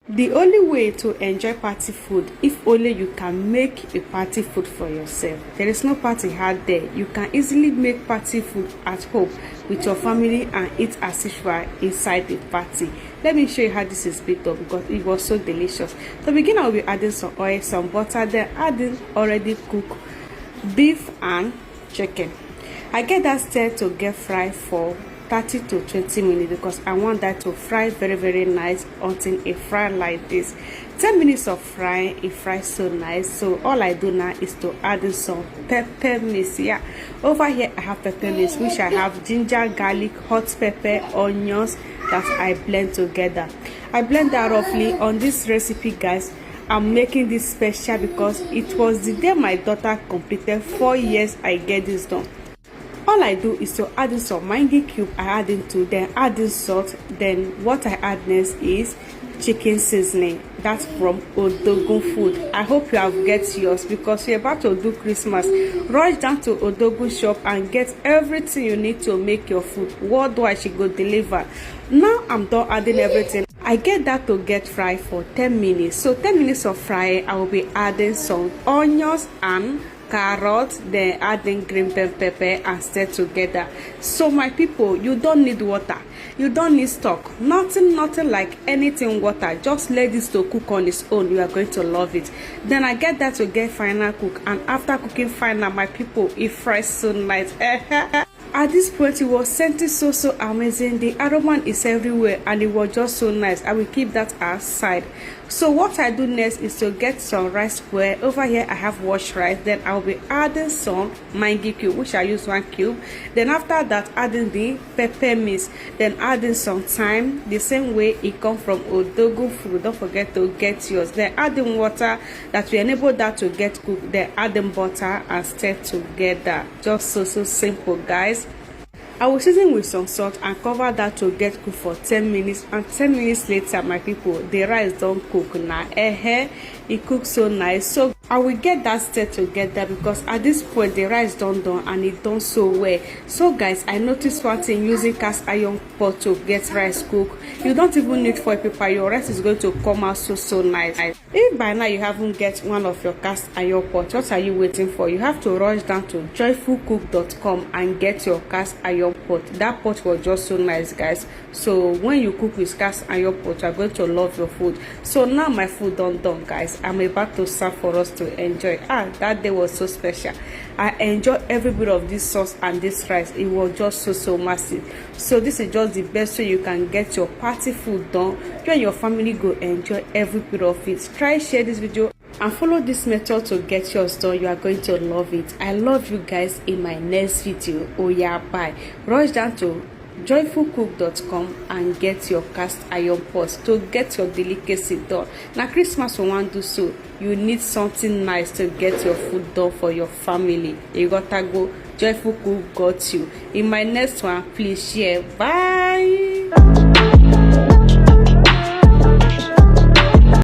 The only way to enjoy party food, if only you can make a party food for yourself. There is no party out there. You can easily make party food at home with your family and eat as usual inside the party. Let me show you how this is built up because it was so delicious. To begin, I will be adding some oil, some butter, then adding already cooked beef and chicken. I get that stir to get fried for 30 to 20 minutes because I want that to fry very nice until it fry like this. 10 minutes of frying, it fries so nice. So all I do now is to add in some pepper mix. Yeah, over here I have pepper mix, which I have ginger, garlic, hot pepper, onions that I blend together. I blend that roughly. On this recipe, guys, I'm making this special because it was the day my daughter completed 4 years I get this done. All I do is to add in some mango cube, I add into, then add in salt. Then what I add next is chicken seasoning. That's from Odogun Food. I hope you have get yours because we're about to do Christmas. Rush down to Odogun shop and get everything you need to make your food. What do I should go deliver? Now I'm done adding everything. I get that to get fried for 10 minutes. So 10 minutes of frying, I will be adding some onions and carrot, then adding green pepper and stir together. So my people, you don't need water, you don't need stock, nothing like anything water. Just let this to cook on its own. You are going to love it. Then I get that to get final cook, and after cooking final, my people, it fries so nice. At this point, it was scented so amazing. The aroma is everywhere and it was just so nice. I will keep that aside. So what I do next is to get some rice square. Over here I have washed rice. Then I'll be adding some mango cube, which I use 1 cube. Then after that, adding the pepper mix. Then adding some thyme, the same way it comes from Odogun Food. Don't forget to get yours. Then adding water that will enable that to get cooked. Then adding butter and stir together. Just so simple, guys. I will season with some salt and cover that to get cooked for 10 minutes. And 10 minutes later, my people, the rice don't cook now. It cooks so nice. So I will get that stir together because at this point the rice done and it done so well. So guys, I noticed one thing using cast iron pot to get rice cooked. You don't even need foil paper. Your rice is going to come out so nice. If by now you haven't get one of your cast iron pot, what are you waiting for? You have to rush down to joyfulcook.com and get your cast iron pot. That pot was just so nice, guys. So when you cook with cast iron pot, you are going to love your food. So now my food done, guys. I'm about to serve for us to enjoy. That day was so special. I enjoyed every bit of this sauce and this rice. It was just so massive. So this is just the best way you can get your party food done. You and your family go enjoy every bit of it. Try share this video and follow this method to get yours done. You are going to love it. I love you guys. In my next video, oh yeah, bye. Rush down to joyfulcook.com and get your cast iron pot to get your delicacy done. Now Christmas we want to do so, you need something nice to get your food done for your family. You gotta go. Joyful Cook got you. In my next one, please share. Bye.